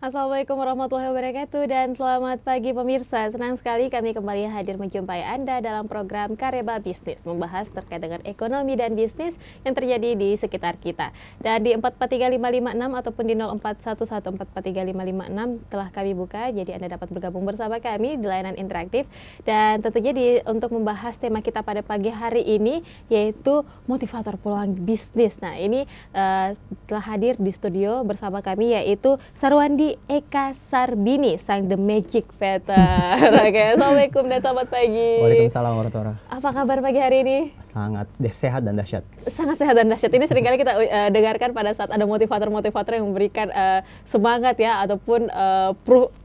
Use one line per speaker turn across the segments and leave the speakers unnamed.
Assalamualaikum warahmatullahi wabarakatuh dan selamat pagi pemirsa. Senang sekali kami kembali hadir menjumpai Anda dalam program Kareba Bisnis, membahas terkait dengan ekonomi dan bisnis yang terjadi di sekitar kita. Dan di 443556 ataupun di 0411443556 telah kami buka, jadi Anda dapat bergabung bersama kami di layanan interaktif. Dan tentunya untuk membahas tema kita pada pagi hari ini, yaitu motivator peluang bisnis. Nah, ini telah hadir di studio bersama kami, yaitu Sarwandi Eka Sarbini, sang The Magic Peter. Oke, Assalamualaikum dan selamat pagi.
Waalaikumsalam warahmatullahi wabarakatuh.
Apa kabar pagi hari ini?
Sangat sehat dan dahsyat.
Sangat sehat dan dahsyat. Ini seringkali kita dengarkan pada saat ada motivator-motivator yang memberikan semangat ya, ataupun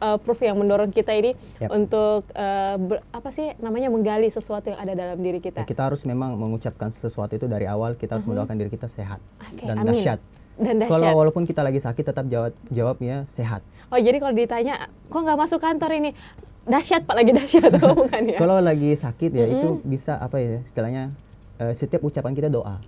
proof yang mendorong kita ini untuk menggali sesuatu yang ada dalam diri kita.
Ya, kita harus memang mengucapkan sesuatu itu dari awal. Kita harus mendoakan diri kita sehat dan
amin.
dahsyat.
Dan dahsyat.
Kalau walaupun kita lagi sakit tetap jawabnya sehat.
Oh, jadi kalau ditanya kok nggak masuk kantor ini, dahsyat Pak, lagi dahsyat atau bukan ya?
Kalau lagi sakit ya itu bisa istilahnya setiap ucapan kita doa.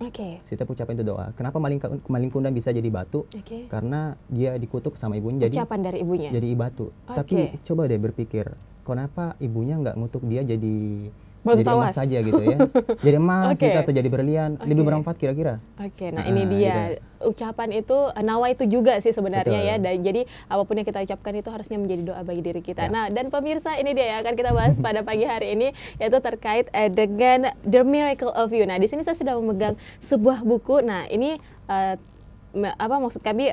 Setiap ucapan itu doa. Kenapa maling kundang bisa jadi batu? Karena dia dikutuk sama ibunya.
Ucapan dari ibunya.
Jadi batu. Tapi coba deh berpikir, kenapa ibunya nggak ngutuk dia jadi emas saja gitu ya? Jadi emas gitu atau jadi berlian, lebih bermanfaat kira-kira.
Nah ini dia. Gitu. Ucapan itu, nawa itu juga sih sebenarnya. Betul. Ya. Dan jadi apapun yang kita ucapkan itu harusnya menjadi doa bagi diri kita. Ya. Nah, dan pemirsa, ini dia yang akan kita bahas pada pagi hari ini, yaitu terkait dengan The Miracle of You. Nah, di sini saya sudah memegang sebuah buku. Nah, ini maksud kami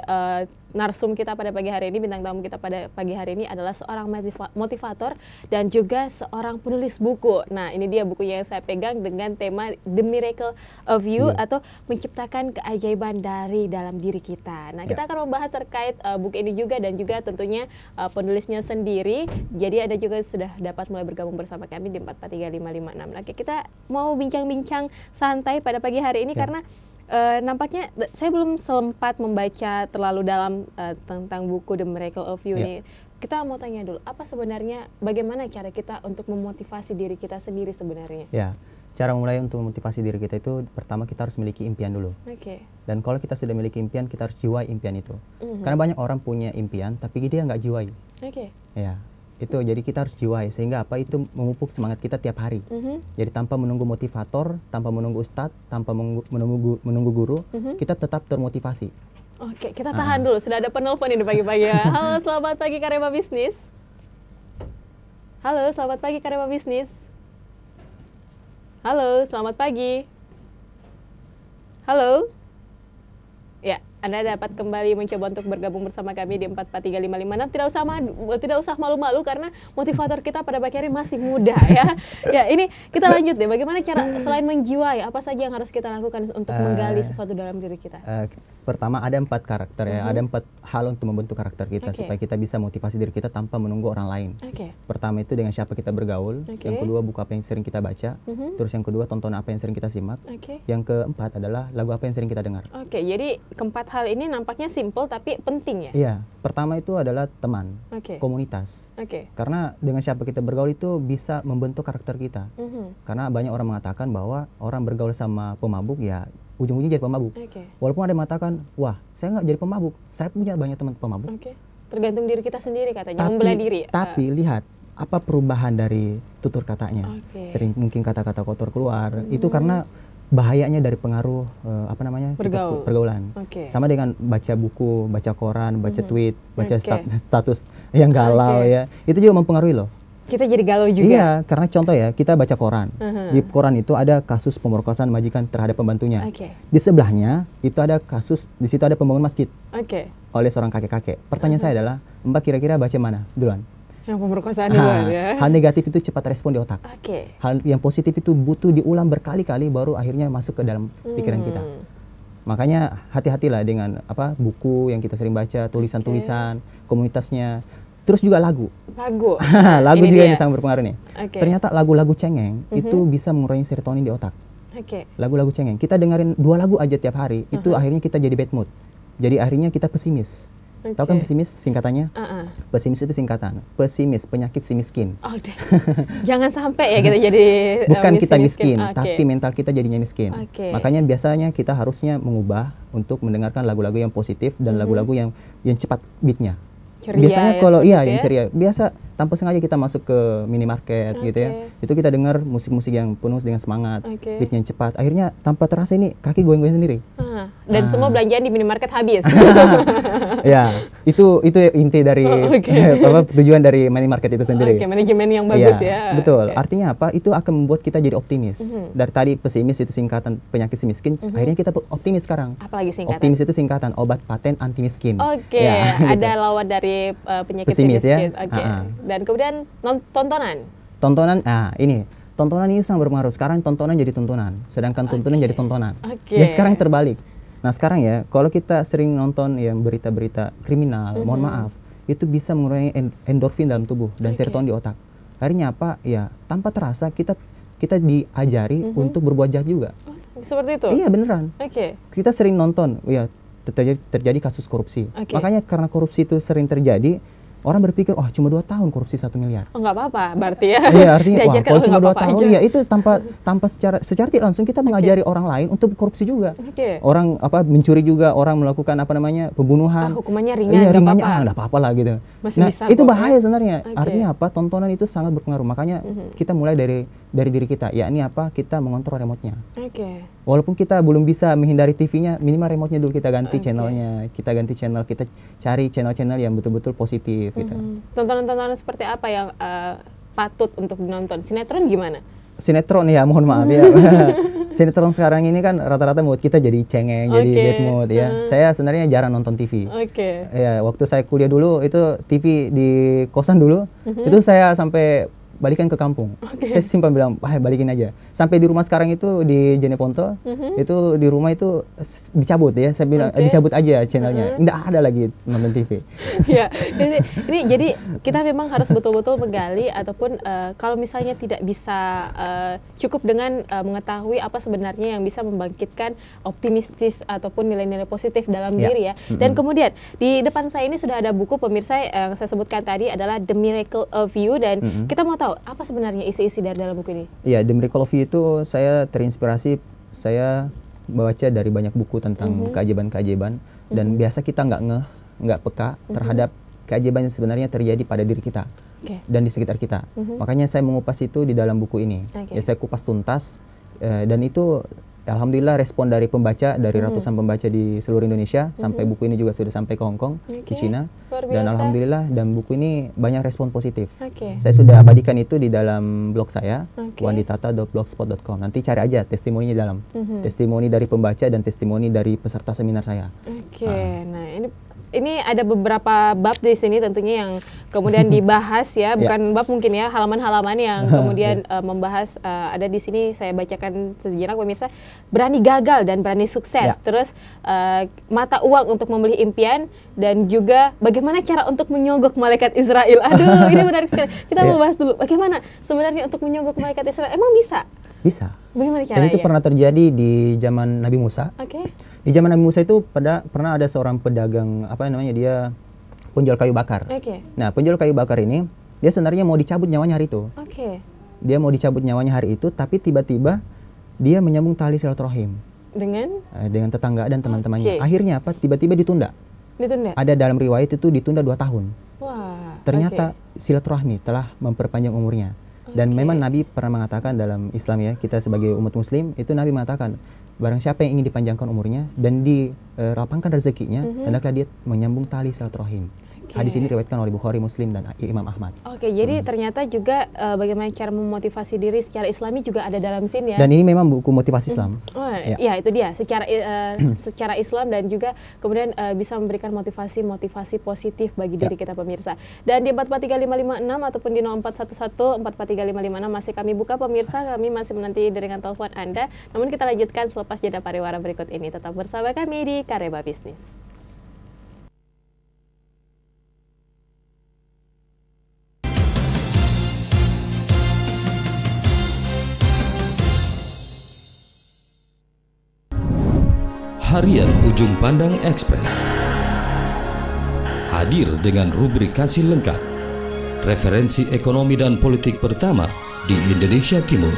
narsum kita pada pagi hari ini, bintang tamu kita pada pagi hari ini adalah seorang motivator dan juga seorang penulis buku. Nah, ini dia bukunya yang saya pegang dengan tema The Miracle of You, atau menciptakan keajaiban dari dalam diri kita. Nah, kita akan membahas terkait buku ini juga, dan juga tentunya penulisnya sendiri. Jadi Anda juga sudah dapat mulai bergabung bersama kami di 443556. Oke, kita mau bincang-bincang santai pada pagi hari ini karena nampaknya saya belum sempat membaca terlalu dalam tentang buku The Miracle of You ini. Kita mau tanya dulu, apa sebenarnya, bagaimana cara kita untuk memotivasi diri kita sendiri sebenarnya?
Ya, cara mulai untuk memotivasi diri kita itu pertama kita harus memiliki impian dulu. Dan kalau kita sudah memiliki impian, kita harus jiwai impian itu. Karena banyak orang punya impian, tapi dia nggak jiwai. Ya. Itu jadi kita harus jiwai, sehingga itu memupuk semangat kita tiap hari. Jadi tanpa menunggu motivator, tanpa menunggu ustadz, tanpa menunggu guru, kita tetap termotivasi.
Oke, kita tahan dulu, sudah ada penelpon ini pagi-pagi ya. Halo, selamat pagi Kareba Bisnis. Halo, selamat pagi Kareba Bisnis. Halo, selamat pagi. Halo. Ya, Anda dapat kembali mencoba untuk bergabung bersama kami di 443556. Tidak usah malu-malu karena motivator kita pada pagi hari masih muda ya. Ya, ini kita lanjut deh. Bagaimana cara selain menjiwai, apa saja yang harus kita lakukan untuk menggali sesuatu dalam diri kita?
Pertama ada 4 karakter ya, ada 4 hal untuk membentuk karakter kita supaya kita bisa motivasi diri kita tanpa menunggu orang lain. Pertama itu dengan siapa kita bergaul, yang kedua buku apa yang sering kita baca, terus yang kedua tontonan apa yang sering kita simak, yang keempat adalah lagu apa yang sering kita dengar.
Jadi keempat hal ini nampaknya simple tapi penting ya?
Iya, pertama itu adalah teman, komunitas. Karena dengan siapa kita bergaul itu bisa membentuk karakter kita. Karena banyak orang mengatakan bahwa orang bergaul sama pemabuk ya ujung-ujungnya jadi pemabuk. Walaupun ada yang mengatakan, wah saya nggak jadi pemabuk, saya punya banyak teman pemabuk.
Tergantung diri kita sendiri katanya, membelah diri.
Tapi lihat apa perubahan dari tutur katanya. Sering mungkin kata-kata kotor keluar, itu karena bahayanya dari pengaruh pergaulan. Sama dengan baca buku, baca koran, baca tweet, baca status yang galau ya, itu juga mempengaruhi loh.
Kita jadi galau juga.
Iya, karena contoh ya, kita baca koran. Di koran itu ada kasus pemerkosaan majikan terhadap pembantunya. Di sebelahnya itu ada kasus, di situ ada pembangun masjid oleh seorang kakek-kakek. Pertanyaan saya adalah, Mbak kira-kira baca mana duluan?
Yang pemerkosaan duluan ya.
Hal negatif itu cepat respon di otak. Hal yang positif itu butuh diulang berkali-kali baru akhirnya masuk ke dalam pikiran kita. Makanya hati-hatilah dengan buku yang kita sering baca, tulisan-tulisan, komunitasnya. Terus juga lagu. Lagu juga yang sangat berpengaruh nih. Ternyata lagu-lagu cengeng itu bisa mengurangi serotonin di otak. Lagu-lagu cengeng. Kita dengerin 2 lagu aja tiap hari, itu akhirnya kita jadi bad mood. Jadi akhirnya kita pesimis. Tahu kan pesimis singkatannya? Pesimis itu singkatan. Pesimis, penyakit si miskin.
Jangan sampai ya kita jadi
bukan kita miskin, tapi mental kita jadinya miskin. Makanya biasanya kita harusnya mengubah untuk mendengarkan lagu-lagu yang positif dan lagu-lagu yang cepat beatnya.
ceria.
Biasanya kalau
ya,
yang ceria, biasa tanpa sengaja kita masuk ke minimarket gitu ya. Itu kita dengar musik-musik yang penuh dengan semangat, beatnya cepat. Akhirnya tanpa terasa ini kaki goyang-goyang sendiri.
Dan semua belanjaan di minimarket habis.
Ya, itu inti dari tujuan dari minimarket itu sendiri.
Manajemen yang bagus ya.
Betul. Artinya apa? Itu akan membuat kita jadi optimis. Dari tadi pesimis itu singkatan penyakit si miskin, akhirnya kita optimis sekarang.
Apalagi singkatan?
Optimis itu singkatan obat paten anti miskin.
Ada lawan dari penyakit
pesimis
si
miskin.
Dan kemudian tontonan.
Tontonan ini sangat berpengaruh. Sekarang tontonan jadi tontonan, sedangkan tontonan jadi tontonan. Ya sekarang terbalik. Nah sekarang ya, kalau kita sering nonton yang berita-berita kriminal, mohon maaf, itu bisa mengurangi endorfin dalam tubuh dan serotonin di otak. Akhirnya apa? Ya tanpa terasa kita diajari untuk berbuat jahat juga.
Seperti itu?
Iya beneran. Kita sering nonton, ya terjadi kasus korupsi. Makanya karena korupsi itu sering terjadi, orang berpikir, cuma 2 tahun korupsi 1 miliar.
Nggak apa-apa berarti ya.
Iya, artinya kalau cuma 2 tahun, ya itu tanpa secara tidak langsung kita mengajari orang lain untuk korupsi juga. Orang mencuri juga, orang melakukan pembunuhan.
Hukumannya ringan.
Iya, ringannya nggak apa-apa lah gitu.
Masih bisa
itu bahaya sebenarnya. Artinya apa? Tontonan itu sangat berpengaruh. Makanya kita mulai dari diri kita, yakni apa? Kita mengontrol remote-nya. Walaupun kita belum bisa menghindari TV-nya, minimal remote-nya dulu kita ganti channelnya. Kita ganti channel, kita cari channel-channel yang betul-betul positif. Gitu.
Tontonan-tontonan seperti apa yang patut untuk dinonton? Sinetron gimana?
Sinetron ya, mohon maaf ya. Sinetron sekarang ini kan rata-rata mood kita jadi cengeng, jadi bad mood ya. Saya sebenarnya jarang nonton TV. Ya, waktu saya kuliah dulu itu TV di kosan dulu, itu saya sampai balikan ke kampung. Saya simpan bilang, balikin aja. Sampai di rumah sekarang itu di Jeneponto, itu di rumah itu dicabut ya. Saya bilang dicabut aja channelnya. Nggak ada lagi nonton TV.
Ya, jadi kita memang harus betul-betul menggali ataupun kalau misalnya tidak bisa cukup dengan mengetahui apa sebenarnya yang bisa membangkitkan optimistis ataupun nilai-nilai positif dalam diri ya. Dan kemudian di depan saya ini sudah ada buku pemirsa yang saya sebutkan tadi adalah The Miracle of You, dan kita mau tahu apa sebenarnya isi-isi dari dalam buku ini?
Iya, The Miracle of You itu saya terinspirasi, saya membaca dari banyak buku tentang keajaiban-keajaiban, dan biasa kita nggak peka terhadap keajaiban yang sebenarnya terjadi pada diri kita dan di sekitar kita. Makanya saya mengupas itu di dalam buku ini. Ya, saya kupas tuntas, dan itu alhamdulillah respon dari pembaca, dari ratusan pembaca di seluruh Indonesia, sampai buku ini juga sudah sampai ke Hong Kong, ke Cina. Dan alhamdulillah, dan buku ini banyak respon positif. Saya sudah abadikan itu di dalam blog saya, wanditata.blogspot.com. Nanti cari aja testimoninya dalam. Testimoni dari pembaca dan testimoni dari peserta seminar saya.
Nah ini ada beberapa bab di sini tentunya yang kemudian dibahas ya, bukan bab mungkin ya, halaman-halaman yang kemudian membahas, ada di sini saya bacakan sejenak pemirsa. Berani gagal dan berani sukses, terus mata uang untuk membeli impian, dan juga bagaimana cara untuk menyogok malaikat Israel. Aduh, ini menarik sekali. Kita mau bahas dulu bagaimana sebenarnya untuk menyogok malaikat Israel. Emang bisa?
Bisa.
Bagaimana caranya?
Dan itu pernah terjadi di zaman Nabi Musa. Di zaman Nabi Musa itu pernah ada seorang pedagang, dia penjual kayu bakar. Nah, penjual kayu bakar ini, dia sebenarnya mau dicabut nyawanya hari itu. Dia mau dicabut nyawanya hari itu, tapi tiba-tiba dia menyambung tali silaturahim dengan tetangga dan teman-temannya. Akhirnya apa? Tiba-tiba ditunda. Ada dalam riwayat itu ditunda 2 tahun. Ternyata silaturahmi telah memperpanjang umurnya. Dan memang Nabi pernah mengatakan dalam Islam ya, kita sebagai umat muslim, itu Nabi mengatakan, barang siapa yang ingin dipanjangkan umurnya dan dilapangkan rezekinya, hendaklah dia menyambung tali silaturahim. Hadis ini diriwayatkan oleh Bukhari, Muslim, dan Imam Ahmad.
Jadi ternyata juga bagaimana cara memotivasi diri secara Islami juga ada dalam sini ya.
Dan ini memang buku motivasi Islam.
Ya itu dia, secara Islam, dan juga kemudian bisa memberikan motivasi positif bagi diri kita pemirsa. Dan di 443556 ataupun di 0411 443556 masih kami buka pemirsa, kami masih menanti dengan telepon Anda. Namun kita lanjutkan selepas jeda pariwara berikut ini. Tetap bersama kami di Kareba Bisnis.
Harian Ujung Pandang Express hadir dengan rubrikasi lengkap, referensi ekonomi dan politik pertama di Indonesia Timur,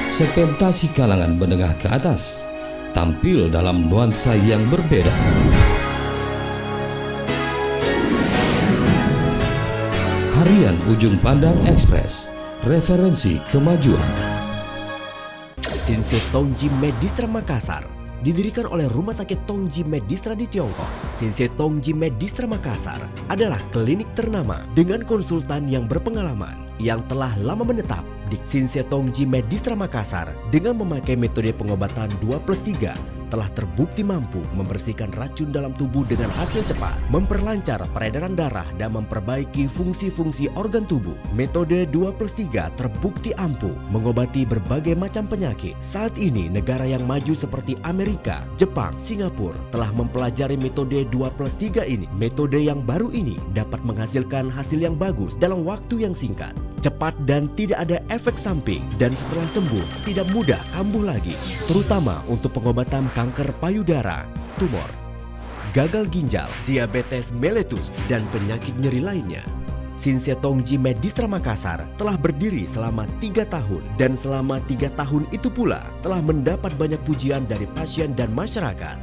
segmentasi kalangan menengah ke atas, tampil dalam nuansa yang berbeda. Harian Ujung Pandang Express, referensi kemajuan.
Shinsei Tongji Medistra Makassar didirikan oleh Rumah Sakit Tongji Medistra di Tiongkok. Shinsei Tongji Medistra Makassar adalah klinik ternama dengan konsultan yang berpengalaman yang telah lama menetap di Shinsei Tongji Medistra Makassar dengan memakai metode pengobatan 2+3 telah terbukti mampu membersihkan racun dalam tubuh dengan hasil cepat, memperlancar peredaran darah dan memperbaiki fungsi-fungsi organ tubuh. Metode 2+3 terbukti ampuh mengobati berbagai macam penyakit. Saat ini negara yang maju seperti Amerika, Jepang, Singapura telah mempelajari metode 2+3 ini. Metode yang baru ini dapat menghasilkan hasil yang bagus dalam waktu yang singkat, cepat dan tidak ada efek samping, dan setelah sembuh tidak mudah kambuh lagi, terutama untuk pengobatan kanker payudara, tumor, gagal ginjal, diabetes mellitus, dan penyakit nyeri lainnya. Shinsei Tongji Medistra Makassar telah berdiri selama 3 tahun dan selama 3 tahun itu pula telah mendapat banyak pujian dari pasien dan masyarakat.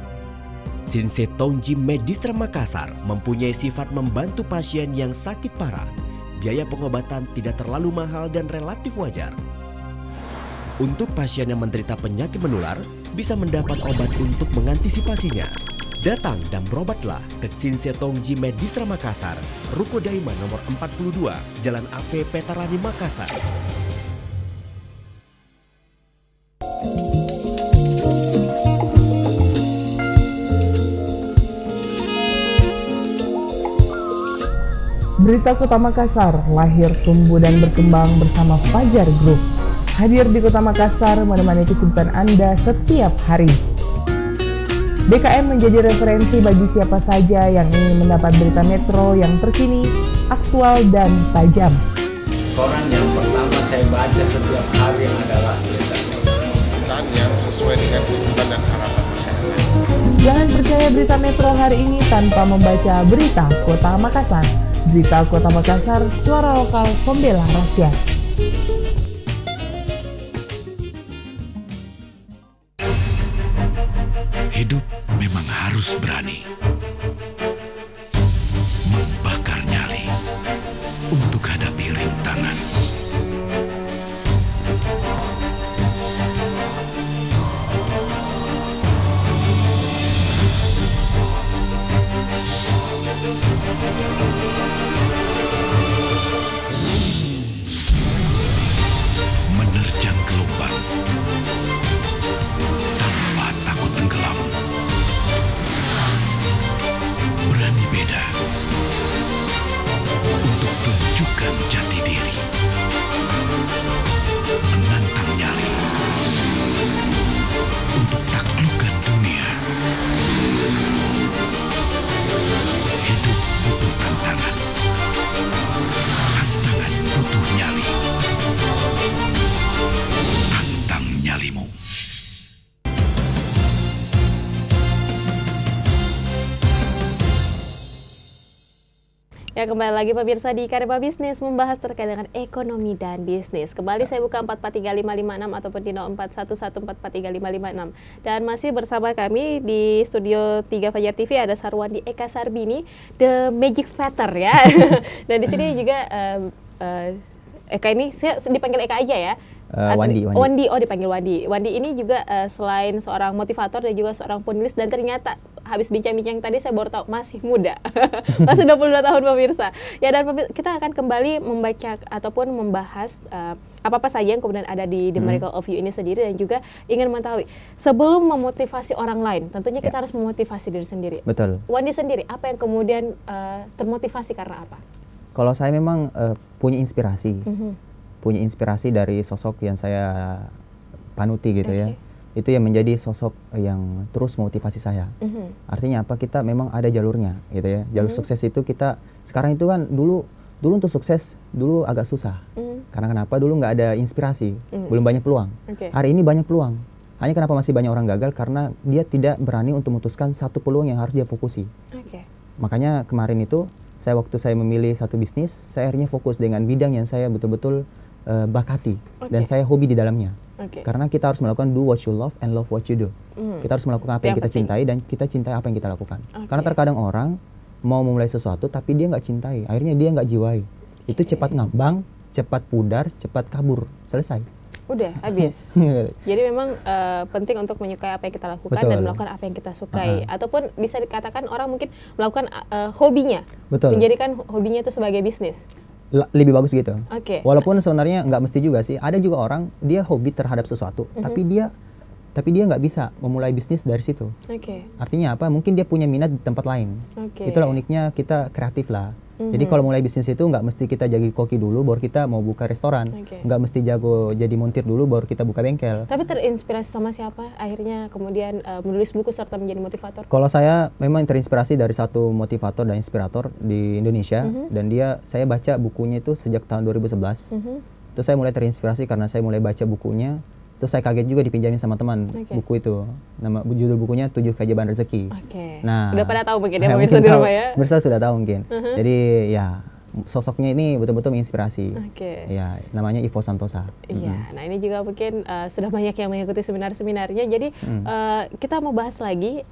Shinsei Tongji Medistra Makassar mempunyai sifat membantu pasien yang sakit parah. Biaya pengobatan tidak terlalu mahal dan relatif wajar. Untuk pasien yang menderita penyakit menular, bisa mendapat obat untuk mengantisipasinya. Datang dan berobatlah ke Shinsei Tongji Medistra Makassar, Ruko Daima nomor 42, Jalan AP Petarani, Makassar.
Berita Kota Makassar lahir, tumbuh, dan berkembang bersama Fajar Group. Hadir di Kota Makassar menemani kesibukan Anda setiap hari. BKM menjadi referensi bagi siapa saja yang ingin mendapat berita metro yang terkini, aktual, dan tajam.
Koran yang pertama saya baca setiap hari adalah berita yang sesuai dengan tuntutan dan harapan masyarakat.
Jangan percaya berita metro hari ini tanpa membaca berita Kota Makassar. Berita Kota Makassar, suara lokal pembela rakyat.
Hidup memang harus berani membakar nyali untuk hadapi rintangan. Menerjang gelombang tanpa takut tenggelam. Berani beda untuk tunjukkan jati diri. Menantang nyali untuk taklukkan dunia. Hidup butuh tantangan. Tantangan butuh nyali. Tantang nyalimu.
Ya, kembali lagi pemirsa di Kareba Bisnis membahas terkait dengan ekonomi dan bisnis. Kembali saya buka 443556 ataupun di 0411443556. Dan masih bersama kami di studio 3 Fajar TV ada Sarwandi Eka Sarbini, The Magic Veter ya. Dan di sini juga Eka ini saya dipanggil Eka aja ya.
Wandi.
Oh, dipanggil Wandi. Wandi ini juga selain seorang motivator dan juga seorang penulis, dan ternyata habis bincang-bincang tadi saya baru tahu masih muda. Masih 22 tahun pemirsa. Ya, dan kita akan kembali membaca ataupun membahas apa-apa saja yang kemudian ada di The Miracle of You ini sendiri, dan juga ingin mengetahui sebelum memotivasi orang lain, tentunya kita harus memotivasi diri sendiri.
Betul.
Wandi sendiri, apa yang kemudian termotivasi karena apa?
Kalau saya memang punya inspirasi. Punya inspirasi dari sosok yang saya panuti gitu ya. Itu yang menjadi sosok yang terus memotivasi saya. Artinya apa? Kita memang ada jalurnya gitu ya. Jalur sukses itu kita sekarang itu kan dulu untuk sukses dulu agak susah. Karena kenapa? Dulu nggak ada inspirasi, belum banyak peluang. Hari ini banyak peluang. Hanya kenapa masih banyak orang gagal? Karena dia tidak berani untuk memutuskan satu peluang yang harus dia fokusi. Makanya kemarin itu waktu saya memilih satu bisnis, saya akhirnya fokus dengan bidang yang saya betul-betul bakati dan saya hobi di dalamnya. Karena kita harus melakukan do what you love and love what you do. Kita harus melakukan apa yang kita cintai dan kita cintai apa yang kita lakukan. Karena terkadang orang mau memulai sesuatu tapi dia nggak cintai, akhirnya dia nggak jiwai. Itu cepat ngambang, cepat pudar, cepat kabur, selesai.
Udah habis. Jadi memang penting untuk menyukai apa yang kita lakukan. Betul. Dan melakukan apa yang kita sukai. Ataupun bisa dikatakan orang mungkin melakukan hobinya.
Betul.
Menjadikan hobinya itu sebagai bisnis.
Lebih bagus gitu.
Okay.
Walaupun sebenarnya nggak mesti juga sih. Ada juga orang dia hobi terhadap sesuatu, tapi dia nggak bisa memulai bisnis dari situ. Artinya apa? Mungkin dia punya minat di tempat lain. Itulah uniknya kita kreatif lah. Jadi kalau mulai bisnis itu nggak mesti kita jadi koki dulu baru kita mau buka restoran. Nggak mesti jago jadi montir dulu baru kita buka bengkel.
Tapi terinspirasi sama siapa akhirnya kemudian menulis buku serta menjadi motivator?
Kalau saya memang terinspirasi dari satu motivator dan inspirator di Indonesia. Dan saya baca bukunya itu sejak tahun 2011. Terus saya mulai terinspirasi karena saya mulai baca bukunya. Terus saya kaget juga dipinjamin sama teman buku itu. Judul bukunya 7 Keajaiban Rezeki. Nah,
udah pada tahu mungkin ya pemirsa di rumah ya.
Pemirsa sudah tahu mungkin. Jadi ya sosoknya ini betul-betul menginspirasi. Ya, namanya Ivo Santosa.
Iya. Nah, ini juga mungkin sudah banyak yang mengikuti seminar-seminarnya. Jadi kita mau bahas lagi.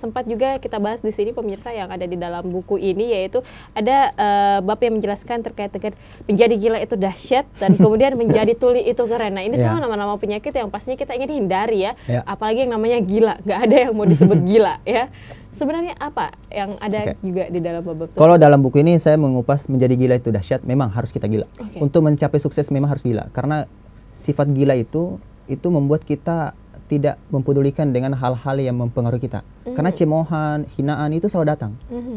Sempat juga kita bahas di sini pemirsa yang ada di dalam buku ini, yaitu ada bab yang menjelaskan terkait dengan menjadi gila itu dahsyat dan kemudian menjadi tuli itu keren. Nah, ini semua nama-nama penyakit yang pastinya kita ingin hindari ya. Apalagi yang namanya gila. Nggak ada yang mau disebut gila ya. Sebenarnya apa yang ada juga di dalam bab tersebut?
Kalau dalam buku ini saya mengupas menjadi gila itu dahsyat, memang harus kita gila. Untuk mencapai sukses memang harus gila. Karena sifat gila itu membuat kita tidak mempedulikan dengan hal-hal yang mempengaruhi kita. Karena cemoohan, hinaan itu selalu datang.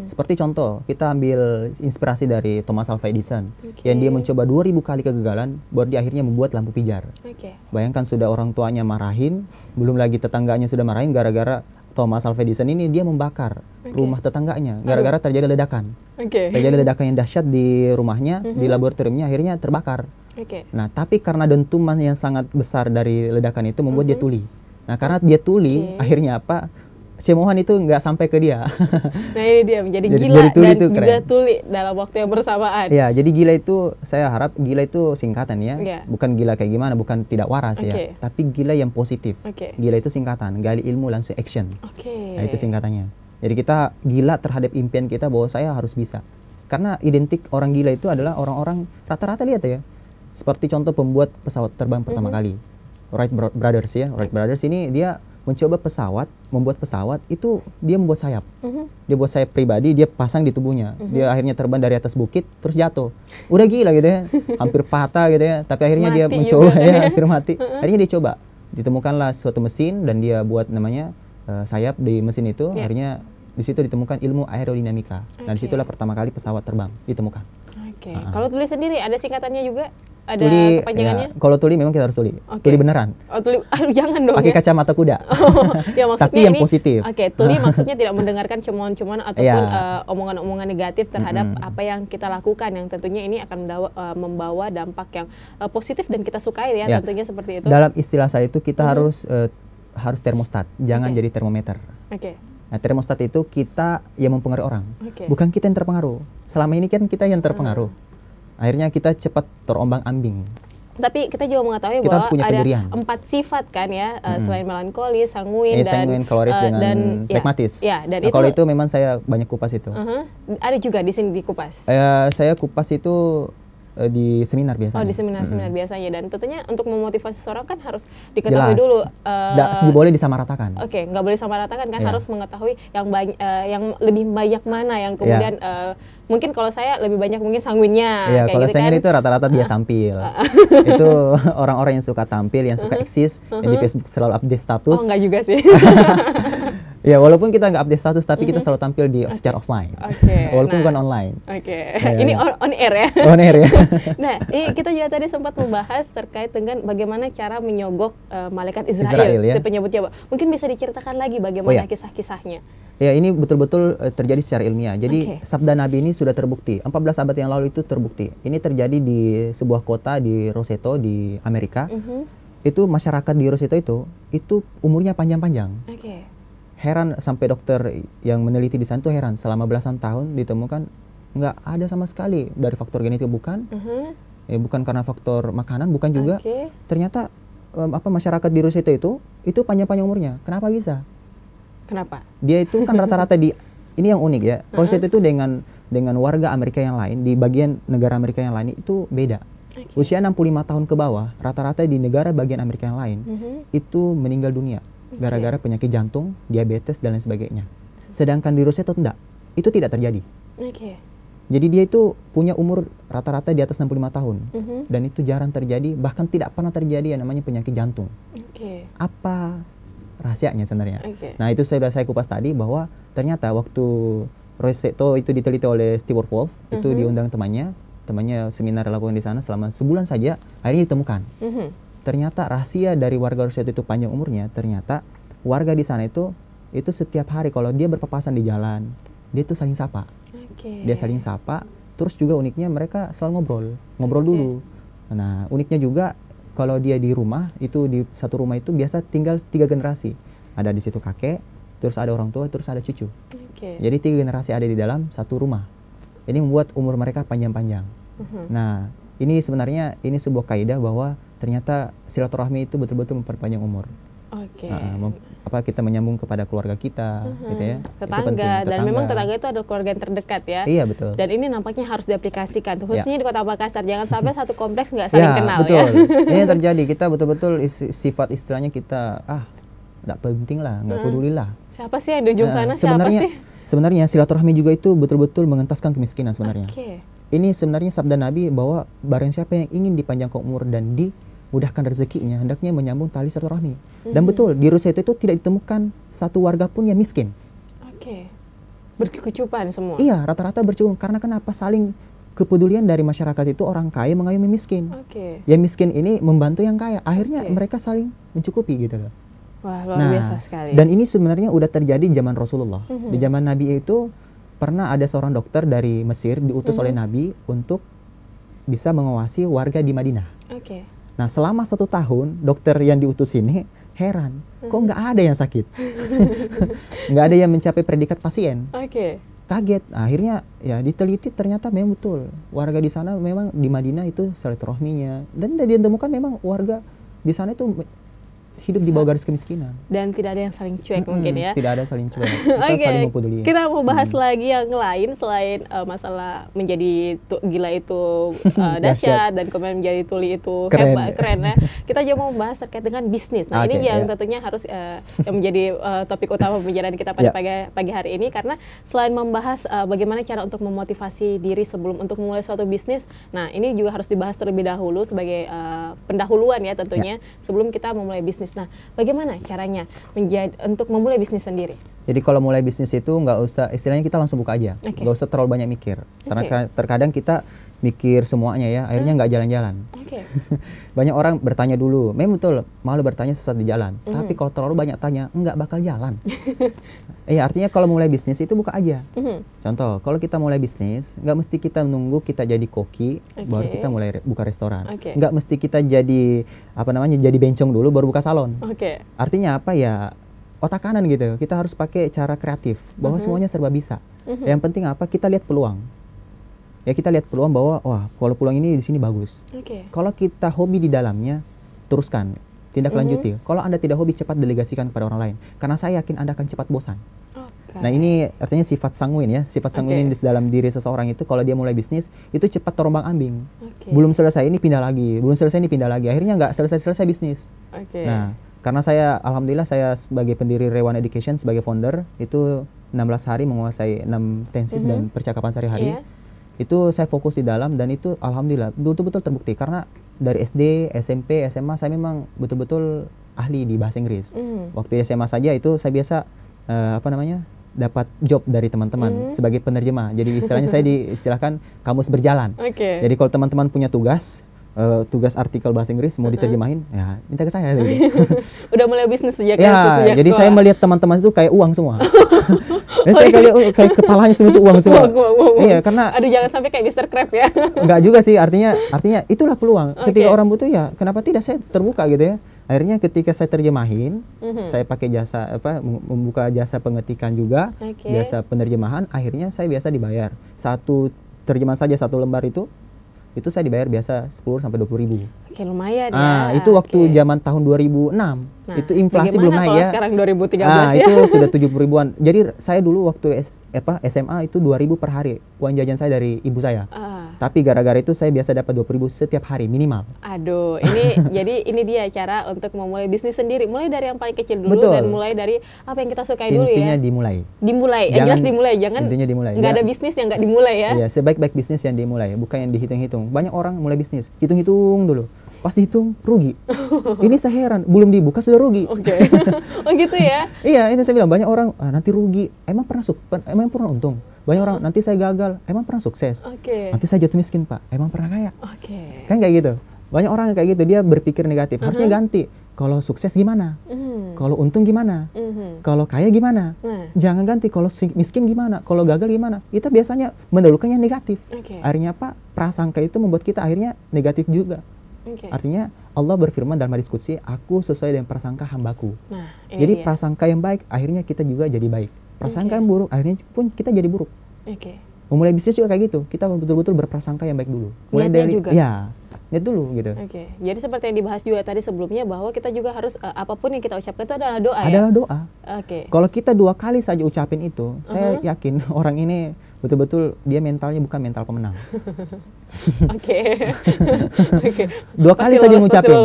Seperti contoh, kita ambil inspirasi dari Thomas Alva Edison. Yang dia mencoba 2000 kali kegagalan, baru dia akhirnya membuat lampu pijar. Bayangkan sudah orang tuanya marahin, belum lagi tetangganya sudah marahin gara-gara Thomas Alva Edison ini dia membakar rumah tetangganya gara-gara terjadi ledakan. Terjadi ledakan yang dahsyat di rumahnya, di laboratoriumnya akhirnya terbakar. Nah, tapi karena dentuman yang sangat besar dari ledakan itu membuat dia tuli. Nah, karena dia tuli, akhirnya apa? Cemoohan itu nggak sampai ke dia.
Nah, ini dia menjadi gila dan juga tuli dalam waktu yang bersamaan.
Ya, jadi gila itu saya harap gila itu singkatan ya. Bukan gila kayak gimana, bukan tidak waras ya. Tapi gila yang positif. Gila itu singkatan, gali ilmu langsung action. Nah, itu singkatannya. Jadi kita gila terhadap impian kita bahwa saya harus bisa. Karena identik orang gila itu adalah orang-orang rata-rata lihat ya. Seperti contoh pembuat pesawat terbang pertama kali. Wright Brothers ya. Wright Brothers ini dia mencoba membuat pesawat itu dia membuat sayap. Dia buat sayap pribadi, dia pasang di tubuhnya. Dia akhirnya terbang dari atas bukit terus jatuh. Udah gila gitu ya. Hampir patah gitu ya. Tapi akhirnya dia mencoba ya, hampir mati. Akhirnya dia coba. Ditemukanlah suatu mesin dan dia buat namanya sayap di mesin itu. Akhirnya di situ ditemukan ilmu aerodinamika. Nah, disitulah pertama kali pesawat terbang ditemukan.
Kalau tuli sendiri ada singkatannya juga? Ada kepanjangannya?
Ya, kalau tuli memang kita harus tuli. Tuli beneran.
Tuli, jangan dong.
Pakai kacamata kuda.
Ya,
tapi yang positif.
Tuli maksudnya tidak mendengarkan cemoohan-cemoohan ataupun omongan-omongan negatif terhadap apa yang kita lakukan, yang tentunya ini akan membawa dampak yang positif dan kita sukai ya, tentunya seperti itu.
Dalam istilah saya itu kita harus termostat, jangan jadi termometer. Nah, termostat itu kita yang mempengaruhi orang, bukan kita yang terpengaruh. Selama ini kan kita yang terpengaruh. Akhirnya kita cepat terombang-ambing.
Tapi kita juga mengetahui bahwa ada 4 sifat kan ya, selain melankoli, sanguin,
sanguin, koloris dan pragmatis.
Dan
kalau itu memang saya banyak kupas itu.
Ada juga di sini dikupas.
Saya kupas itu di seminar biasanya.
Di seminar-seminar biasanya, dan tentunya untuk memotivasi seseorang kan harus diketahui dulu.
Nggak boleh disamaratakan.
Nggak boleh disamaratakan kan, harus mengetahui yang lebih banyak mana yang kemudian mungkin kalau saya lebih banyak mungkin sanguinnya.
Kalau
gitu
sanguin
kan.
itu rata-rata dia tampil. Itu orang-orang yang suka tampil, yang suka eksis, yang di Facebook selalu update status.
Enggak juga sih.
Ya, walaupun kita nggak update status, tapi kita selalu tampil secara offline. Walaupun bukan online.
Ini on air ya?
On air ya.
Nah, kita juga tadi sempat membahas terkait dengan bagaimana cara menyogok malaikat Israel si penyebutnya. Mungkin bisa diceritakan lagi bagaimana kisah-kisahnya?
Ya, ini betul-betul terjadi secara ilmiah. Jadi, sabda Nabi ini sudah terbukti. 14 abad yang lalu itu terbukti. Ini terjadi di sebuah kota di Roseto, di Amerika. Itu masyarakat di Roseto itu umurnya panjang-panjang. Heran sampai dokter yang meneliti di sana tuh heran, selama belasan tahun ditemukan nggak ada sama sekali dari faktor genetik, bukan bukan karena faktor makanan, bukan juga. Ternyata masyarakat di Roseto itu panjang-panjang umurnya. Kenapa bisa?
Kenapa?
Dia itu kan rata-rata ini yang unik ya. Roseto itu dengan dengan warga Amerika yang lain, di bagian negara Amerika yang lain itu beda. Usia 65 tahun ke bawah, rata-rata di negara bagian Amerika yang lain itu meninggal dunia gara-gara penyakit jantung, diabetes dan lain sebagainya. Sedangkan di Rusia itu itu tidak terjadi. Jadi dia itu punya umur rata-rata di atas 65 tahun dan itu jarang terjadi, bahkan tidak pernah terjadi yang namanya penyakit jantung. Apa rahasianya sebenarnya? Nah itu sudah saya kupas tadi bahwa ternyata waktu Rosetto itu diteliti oleh Stewart Wolf, itu diundang temannya seminar lakukan di sana selama sebulan saja, akhirnya ditemukan. Ternyata rahasia dari warga Rosetto itu panjang umurnya, ternyata warga di sana itu setiap hari kalau dia berpapasan di jalan, dia itu saling sapa. Dia saling sapa, terus juga uniknya mereka selalu ngobrol dulu. Nah, uniknya juga kalau dia di rumah, itu di satu rumah itu biasa tinggal 3 generasi. Ada di situ kakek, terus ada orang tua, terus ada cucu. Jadi 3 generasi ada di dalam satu rumah. Ini membuat umur mereka panjang-panjang. Nah, ini sebenarnya ini sebuah kaidah bahwa ternyata silaturahmi itu betul-betul memperpanjang umur. Kita menyambung kepada keluarga kita, gitu ya.
Tetangga, dan memang tetangga itu adalah keluarga yang terdekat ya.
Iya, betul.
Dan ini nampaknya harus diaplikasikan, khususnya di Kota Makassar. Jangan sampai satu kompleks nggak saling kenal
betul.
ya.
Ini yang terjadi, kita betul-betul sifat istilahnya kita, nggak penting lah, nggak peduli lah.
Siapa sih yang di ujung sana, siapa sih?
Sebenarnya silaturahmi juga itu betul-betul mengentaskan kemiskinan sebenarnya. Ini sebenarnya sabda Nabi bahwa barang siapa yang ingin dipanjangkan umur dan dimudahkan rezekinya, hendaknya menyambung tali silaturahmi. Dan betul, di Rusia itu tidak ditemukan satu warga pun yang miskin.
Berkecukupan semua?
Iya, rata-rata bercukup. Karena kenapa? Saling kepedulian dari masyarakat itu, orang kaya mengayomi miskin. Yang miskin ini membantu yang kaya. Akhirnya mereka saling mencukupi gitu loh.
Wah, luar biasa sekali.
Dan ini sebenarnya udah terjadi di zaman Rasulullah. Di zaman Nabi itu pernah ada seorang dokter dari Mesir diutus oleh Nabi untuk bisa mengawasi warga di Madinah. Nah, selama 1 tahun dokter yang diutus ini heran, kok nggak ada yang sakit, nggak ada yang mencapai predikat pasien. Kaget. Akhirnya ya diteliti, ternyata memang betul warga di sana memang di Madinah itu silaturahminya, dan ditemukan memang warga di sana itu hidup di bawah garis kemiskinan.
Dan tidak ada yang saling cuek mungkin ya.
Tidak ada saling cuek. Kita saling mempeduli.
Kita mau bahas lagi yang lain selain masalah menjadi gila itu dahsyat dan kemudian menjadi tuli itu hebat, keren ya. Kita juga mau bahas terkait dengan bisnis. Nah, ini yang tentunya harus yang menjadi topik utama pembicaraan kita pada pagi hari ini, karena selain membahas bagaimana cara untuk memotivasi diri sebelum untuk memulai suatu bisnis. Nah, ini juga harus dibahas terlebih dahulu sebagai pendahuluan ya tentunya sebelum kita memulai bisnis. Nah, bagaimana caranya untuk memulai bisnis sendiri?
Jadi kalau mulai bisnis itu nggak usah, istilahnya kita langsung buka aja, nggak usah terlalu banyak mikir. Karena terkadang kita mikir semuanya ya, akhirnya nggak jalan-jalan. Banyak orang bertanya dulu, memang betul, malu bertanya sesat di jalan. Tapi kalau terlalu banyak tanya, nggak bakal jalan. Artinya kalau mulai bisnis itu buka aja. Contoh, kalau kita mulai bisnis, nggak mesti kita menunggu kita jadi koki, baru kita mulai buka restoran. Nggak mesti kita jadi jadi bencong dulu baru buka salon. Artinya apa ya? Otak kanan gitu. Kita harus pakai cara kreatif bahwa semuanya serba bisa. Yang penting apa? Kita lihat peluang. Ya, kita lihat peluang bahwa wah, kalau peluang ini di sini bagus. Kalau kita hobi di dalamnya, teruskan, tindak lanjuti. Kalau Anda tidak hobi, cepat delegasikan kepada orang lain. Karena saya yakin Anda akan cepat bosan. Nah, ini artinya sifat sanguin ya. Sifat sanguin di dalam diri seseorang itu kalau dia mulai bisnis, itu cepat terombang-ambing. Belum selesai ini pindah lagi, belum selesai ini pindah lagi. Akhirnya nggak selesai-selesai bisnis. Nah, karena alhamdulillah saya sebagai pendiri Rewan Education, sebagai founder, itu 16 hari menguasai 6 tensis dan percakapan sehari-hari. Itu saya fokus di dalam, dan itu alhamdulillah betul-betul terbukti. Karena dari SD, SMP, SMA saya memang betul-betul ahli di bahasa Inggris. Waktu SMA saja itu saya biasa dapat job dari teman-teman sebagai penerjemah. Jadi istilahnya saya diistilahkan kamus berjalan. Jadi kalau teman-teman punya tugas artikel bahasa Inggris mau diterjemahin, ya minta ke saya.
Udah mulai bisnis sejak
jadi sekolah. Saya melihat teman-teman itu kayak uang semua. Dan saya kayak kepalanya semua itu uang semua. Iya, karena
aduh, jangan sampai kayak Mr. Krab ya.
Enggak juga sih, artinya itulah peluang. Ketika orang butuh, ya kenapa tidak saya terbuka gitu ya. Akhirnya ketika saya terjemahin, saya pakai jasa membuka jasa pengetikan juga, jasa penerjemahan, akhirnya saya biasa dibayar. Satu terjemahan saja, 1 lembar itu itu saya dibayar biasa 10 sampai 20 ribu.
Oke, lumayan ya.
Itu waktu zaman tahun 2006.
Nah,
itu inflasi belum naik ya.
Sekarang 2013 ya.
Itu sudah 70 ribuan. Jadi saya dulu waktu SMA itu 2.000 per hari uang jajan saya dari ibu saya. Tapi gara-gara itu saya biasa dapat 20 ribu setiap hari minimal.
Aduh, ini jadi ini dia cara untuk memulai bisnis sendiri. Mulai dari yang paling kecil dulu.
Betul.
Dan mulai dari apa yang kita sukai dulu ya.
Intinya dimulai.
Jelas dimulai. Jangan
intinya dimulai.
Nggak ada bisnis yang nggak dimulai ya.
Iya, sebaik-baik bisnis yang dimulai, bukan yang dihitung-hitung. Banyak orang mulai bisnis, hitung-hitung dulu. Pas dihitung rugi. Ini saya heran, belum dibuka sudah rugi.
Oke. Oh gitu ya?
Iya, ini saya bilang banyak orang nanti rugi. Emang pernah untung? Banyak orang nanti saya gagal. Emang pernah sukses? Nanti saya jatuh miskin, Pak. Emang pernah kaya? Kan kayak gitu. Banyak orang yang kayak gitu, dia berpikir negatif. Harusnya ganti. Kalau sukses gimana? Kalau untung gimana? Kalau kaya gimana? Jangan ganti. Kalau miskin gimana? Kalau gagal gimana? Kita biasanya mendahulukan yang negatif. Akhirnya apa? Prasangka itu membuat kita akhirnya negatif juga. Artinya Allah berfirman dalam hadis qudsi, aku sesuai dengan prasangka hambaku. Jadi prasangka yang baik akhirnya kita juga jadi baik. Prasangka yang buruk akhirnya pun kita jadi buruk. Memulai bisnis juga kayak gitu. Kita betul-betul berprasangka yang baik dulu. Mulai dari
juga.
Ya, lihat dulu gitu.
Jadi seperti yang dibahas juga tadi sebelumnya bahwa kita juga harus apapun yang kita ucapkan itu adalah doa
adalah doa. Kalau kita 2 kali saja ucapin itu, saya yakin orang ini betul-betul dia mentalnya bukan mental pemenang. 2 kali saja ngucapin.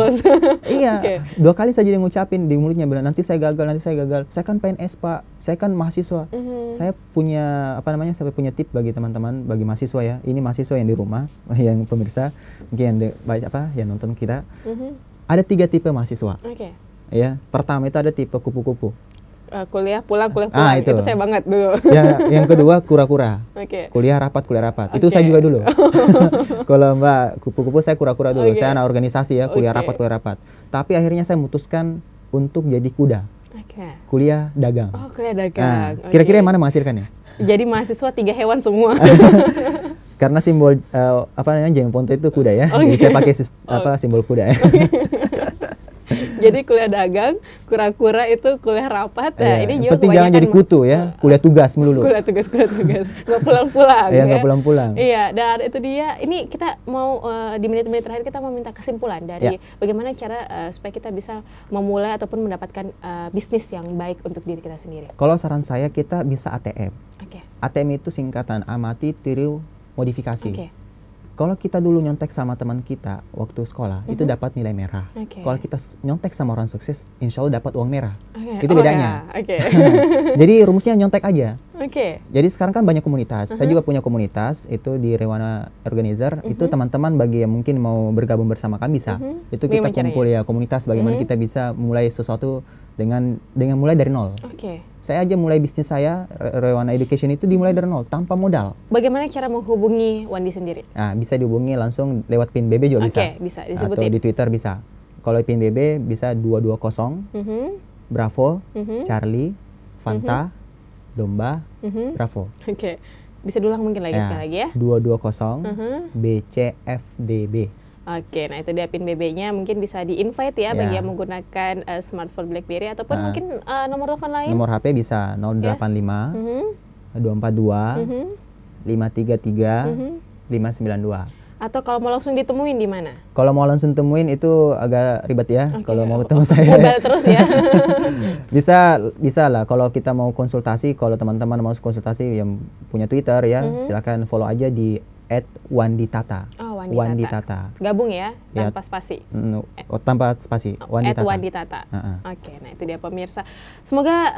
Iya, 2 kali saja dia ngucapin di mulutnya bilang nanti saya gagal. Saya kan PNS, Pak. Saya kan mahasiswa. Saya punya saya punya tip bagi teman-teman, bagi mahasiswa ya. Ini mahasiswa yang di rumah, yang pemirsa, mungkin yang nonton kita. Ada 3 tipe mahasiswa. Ya, pertama itu ada tipe kupu-kupu.
Kuliah pulang. Itu saya banget dulu.
Yang kedua kura-kura. Kuliah rapat. Itu saya juga dulu. Kalau Mbak kupu-kupu saya kura-kura dulu. Saya anak organisasi ya, kuliah rapat. Tapi akhirnya saya memutuskan untuk jadi kuda. Kuliah dagang.
Oh, kuliah dagang.
Kira-kira yang mana menghasilkannya?
Jadi mahasiswa 3 hewan semua.
Karena simbol Jengponto itu kuda ya. Jadi saya pakai simbol kuda ya.
Jadi kuliah dagang, kura-kura itu kuliah rapat. Nah, ini juga
penting jangan jadi kutu ya, kuliah tugas melulu.
Kuliah tugas. Nggak pulang-pulang.
Nggak pulang-pulang.
Iya, dan itu dia. Ini kita mau di menit-menit terakhir kita mau minta kesimpulan dari bagaimana cara supaya kita bisa memulai ataupun mendapatkan bisnis yang baik untuk diri kita sendiri.
Kalau saran saya kita bisa ATM. ATM itu singkatan amati, tiru, modifikasi. Kalau kita dulu nyontek sama teman kita waktu sekolah, itu dapat nilai merah. Kalau kita nyontek sama orang sukses, insya Allah dapat uang merah. Itu bedanya. Jadi rumusnya nyontek aja. Jadi sekarang kan banyak komunitas. Saya juga punya komunitas, itu di Rewana Organizer. Itu teman-teman bagi yang mungkin mau bergabung bersama kami bisa. Itu kita kumpul ya komunitas, bagaimana kita bisa mulai sesuatu dengan mulai dari nol. Saya aja mulai bisnis saya, Rewana Education itu dimulai dari nol, tanpa modal.
Bagaimana cara menghubungi Wandi sendiri?
Nah, bisa dihubungi langsung lewat PIN BB juga bisa.
Bisa disebutin.
Atau di Twitter bisa. Kalau PIN BB bisa 220, Bravo, Charlie, Fanta, Domba, Bravo.
Bisa diulang mungkin lagi sekali lagi ya.
220, BCFDB.
Nah itu dia PIN BB-nya, mungkin bisa di-invite ya bagi yang menggunakan smartphone BlackBerry ataupun mungkin nomor telepon lain.
Nomor HP bisa 085 242 533 592.
Atau kalau mau langsung ditemuin di mana?
Kalau mau langsung temuin itu agak ribet ya. Kalau mau ketemu saya.
Mobile terus ya.
bisa lah. Kalau kita mau konsultasi, kalau teman-teman mau konsultasi yang punya Twitter ya, silakan follow aja di @wanditata. Wanditata.
Gabung ya, tanpa spasi.
Tanpa spasi.
Wanditata. Nah itu dia pemirsa. Semoga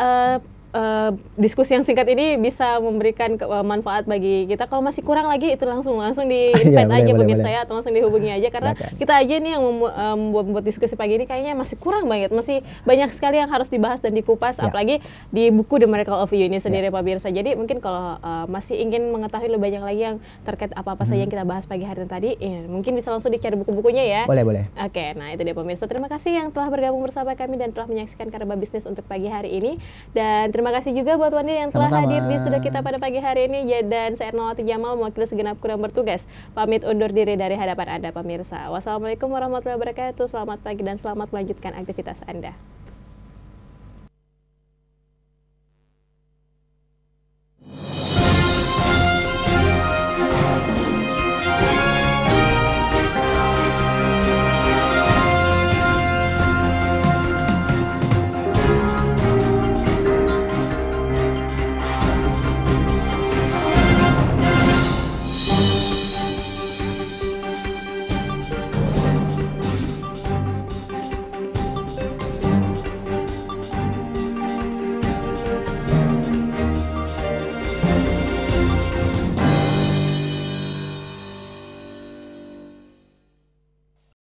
diskusi yang singkat ini bisa memberikan manfaat bagi kita. Kalau masih kurang lagi itu langsung di-invite aja pemirsa ya, atau langsung dihubungi aja karena kita aja nih yang membuat diskusi pagi ini kayaknya masih kurang banget, masih banyak sekali yang harus dibahas dan dikupas, apalagi di buku The Miracle of You ini sendiri pemirsa. Jadi mungkin kalau masih ingin mengetahui lebih banyak lagi yang terkait apa-apa saja yang kita bahas pagi hari tadi, mungkin bisa langsung dicari buku-bukunya ya.
Boleh.
Nah itu dia pemirsa. Terima kasih yang telah bergabung bersama kami dan telah menyaksikan Karba Bisnis untuk pagi hari ini. Dan terima kasih juga buat Wandi yang telah hadir di studio kita pada pagi hari ini. Dan saya Ernawati Jamal mewakili segenap kru yang bertugas pamit undur diri dari hadapan Anda pemirsa. Wassalamualaikum warahmatullahi wabarakatuh. Selamat pagi dan selamat melanjutkan aktivitas Anda.